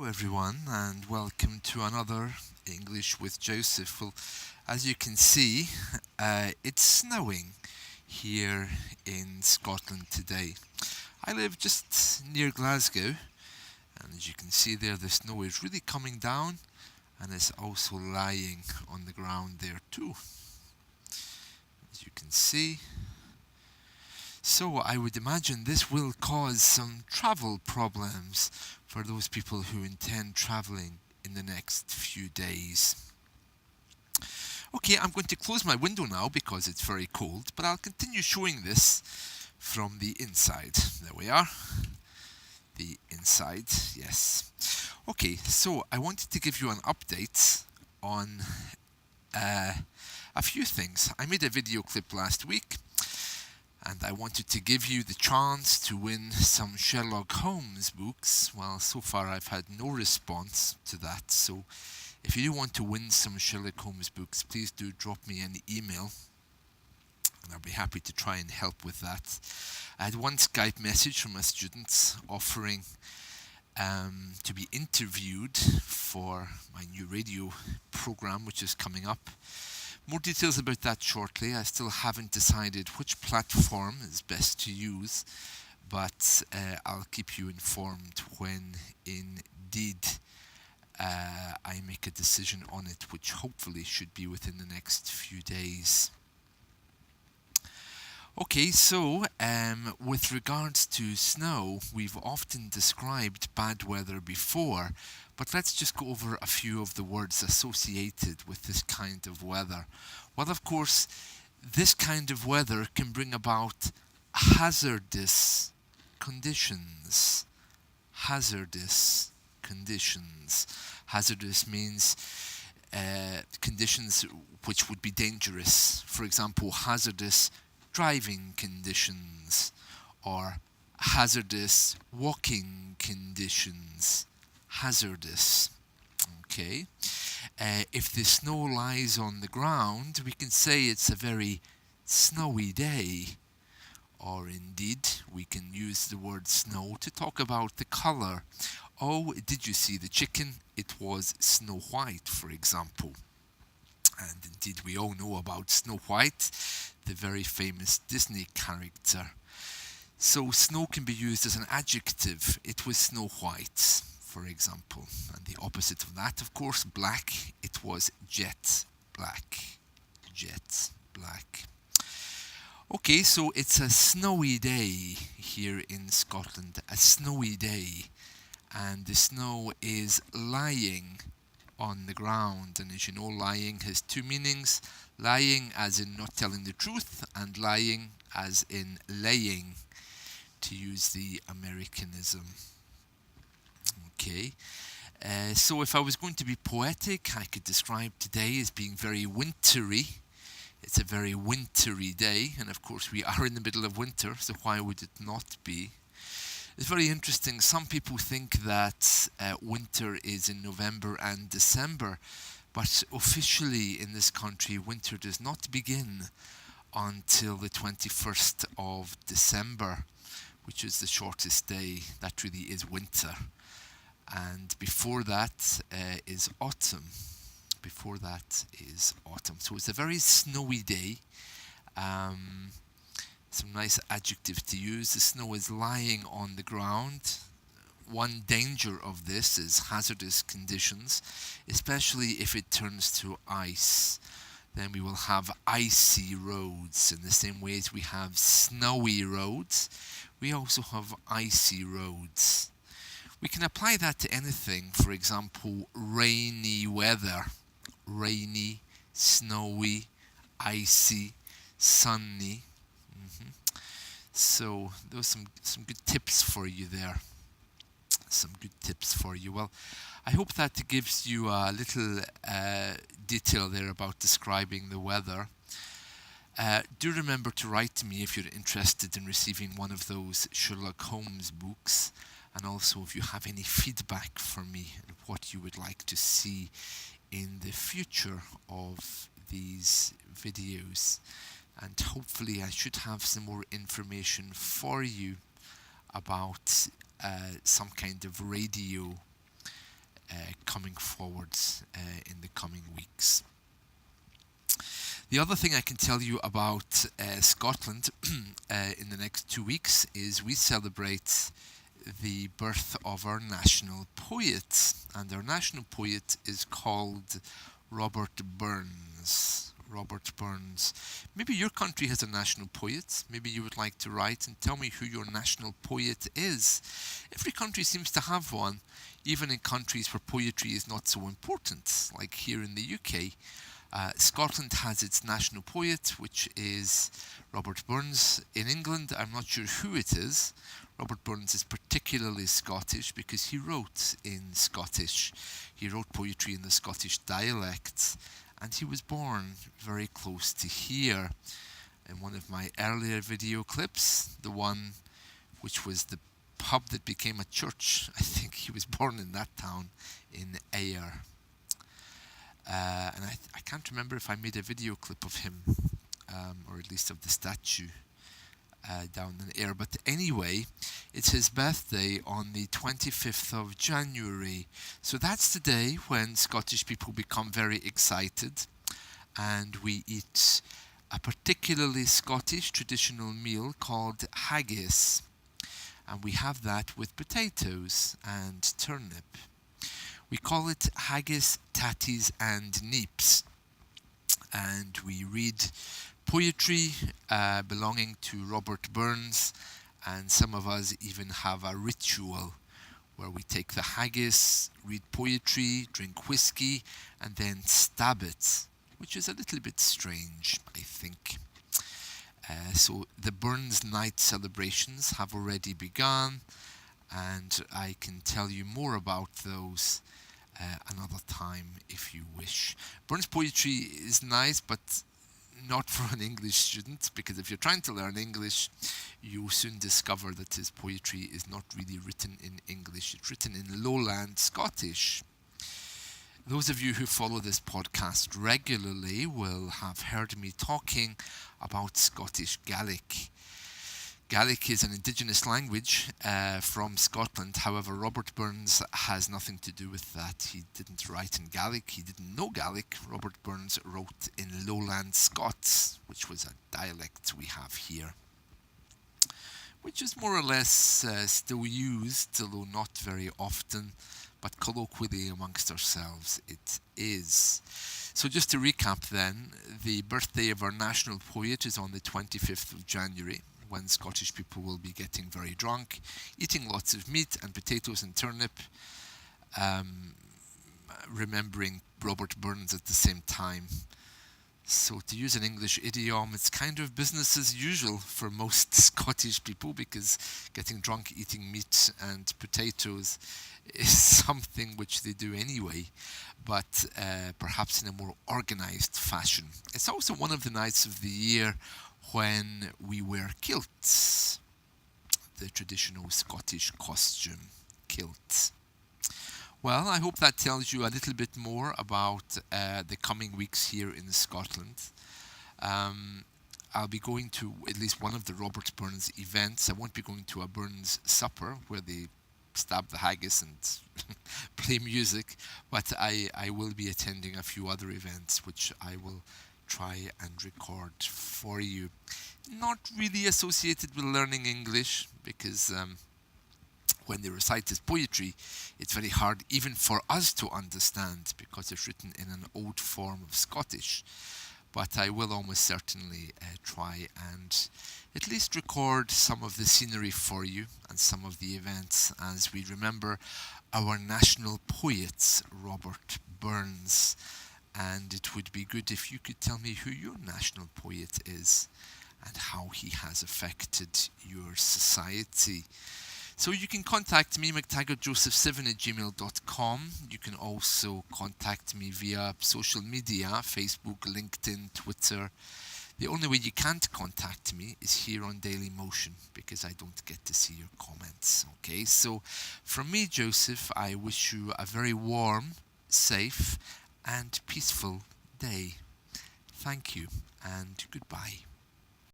Hello, everyone, and welcome to another English with Joseph. Well, as you can see, it's snowing here in Scotland today. I live just near Glasgow, and as you can see there, the snow is really coming down, and it's also lying on the ground there too, as you can see. So I would imagine this will cause some travel problems for those people who intend travelling in the next few days. Okay, I'm going to close my window now because it's very cold, but I'll continue showing this from the inside. There we are. The inside, yes. Okay, so I wanted to give you an update on a few things. I made a video clip last week, and I wanted to give you the chance to win some Sherlock Holmes books. Well, so far I've had no response to that, so if you do want to win some Sherlock Holmes books, please do drop me an email, and I'll be happy to try and help with that. I had one Skype message from a student offering to be interviewed for my new radio program, which is coming up. More details about that shortly. I still haven't decided which platform is best to use, but I'll keep you informed when indeed I make a decision on it, which hopefully should be within the next few days. Okay, so with regards to snow, we've often described bad weather before, but let's just go over a few of the words associated with this kind of weather. Well, of course, this kind of weather can bring about hazardous conditions. Hazardous conditions. Hazardous means conditions which would be dangerous. For example, hazardous driving conditions or hazardous walking conditions. Hazardous. Okay. If the snow lies on the ground, we can say it's a very snowy day. Or indeed, we can use the word snow to talk about the colour. Oh, did you see the chicken? It was Snow White, for example. And indeed, we all know about Snow White, the very famous Disney character. So snow can be used as an adjective. It was snow white, for example. And the opposite of that, of course, black. It was jet black. Jet black. Okay, so it's a snowy day here in Scotland. A snowy day. And the snow is lying on the ground, and as you know, lying has two meanings: lying as in not telling the truth, and lying as in laying, to use the Americanism. Okay, so if I was going to be poetic, I could describe today as being very wintry. It's a very wintry day, and of course we are in the middle of winter, so why would it not be? It's very interesting. Some people think that winter is in November and December, but officially in this country, winter does not begin until the 21st of December, which is the shortest day. That really is winter. And before that is autumn. Before that is autumn. So it's a very snowy day. Some nice adjectives to use. The snow is lying on the ground. One danger of this is hazardous conditions, especially if it turns to ice. Then we will have icy roads. In the same way as we have snowy roads, we also have icy roads. We can apply that to anything. For example, rainy weather. Rainy, snowy, icy, sunny. So those are some good tips for you there. Some good tips for you. Well, I hope that gives you a little detail there about describing the weather. Do remember to write to me if you're interested in receiving one of those Sherlock Holmes books, and also if you have any feedback for me and what you would like to see in the future of these videos. And hopefully I should have some more information for you about some kind of radio coming forwards in the coming weeks. The other thing I can tell you about Scotland in the next 2 weeks is we celebrate the birth of our national poet, and our national poet is called Robert Burns. Robert Burns. Maybe your country has a national poet. Maybe you would like to write and tell me who your national poet is. Every country seems to have one, even in countries where poetry is not so important, like here in the UK. Scotland has its national poet, which is Robert Burns. In England, I'm not sure who it is. Robert Burns is particularly Scottish because he wrote in Scottish. He wrote poetry in the Scottish dialect, and he was born very close to here. In one of my earlier video clips, the one which was the pub that became a church, I think he was born in that town in Ayr. And I can't remember if I made a video clip of him, or at least of the statue down in Ayr. But anyway, it's his birthday on the 25th of January. So that's the day when Scottish people become very excited, and we eat a particularly Scottish traditional meal called haggis. And we have that with potatoes and turnip. We call it haggis, tatties and neeps. And we read poetry belonging to Robert Burns, and some of us even have a ritual where we take the haggis, read poetry, drink whiskey, and then stab it, which is a little bit strange, I think. So the Burns Night celebrations have already begun, and I can tell you more about those another time if you wish. Burns poetry is nice, but not for an English student, because if you're trying to learn English, you soon discover that his poetry is not really written in English. It's written in Lowland Scottish. Those of you who follow this podcast regularly will have heard me talking about Scottish Gaelic. Gaelic is an indigenous language from Scotland. However, Robert Burns has nothing to do with that. He didn't write in Gaelic. He didn't know Gaelic. Robert Burns wrote in Lowland Scots, which was a dialect we have here, which is more or less still used, although not very often, but colloquially amongst ourselves it is. So just to recap then, the birthday of our national poet is on the 25th of January, when Scottish people will be getting very drunk, eating lots of meat and potatoes and turnip, remembering Robert Burns at the same time. So to use an English idiom, it's kind of business as usual for most Scottish people, because getting drunk, eating meat and potatoes is something which they do anyway, but perhaps in a more organised fashion. It's also one of the nights of the year when we wear kilts, the traditional Scottish costume, kilt. Well, I hope that tells you a little bit more about the coming weeks here in Scotland. I'll be going to at least one of the Robert Burns events. I won't be going to a Burns supper where they stab the haggis and play music, but I will be attending a few other events which I will try and record for you. Not really associated with learning English, because when they recite his poetry, it's very hard even for us to understand, because it's written in an old form of Scottish. But I will almost certainly try and at least record some of the scenery for you and some of the events as we remember our national poet, Robert Burns. And it would be good if you could tell me who your national poet is and how he has affected your society. So you can contact me, mctaggartjoseph7@gmail.com. You can also contact me via social media, Facebook, LinkedIn, Twitter. The only way you can't contact me is here on Daily Motion, because I don't get to see your comments. Okay, so from me, Joseph, I wish you a very warm, safe and peaceful day. Thank you and goodbye.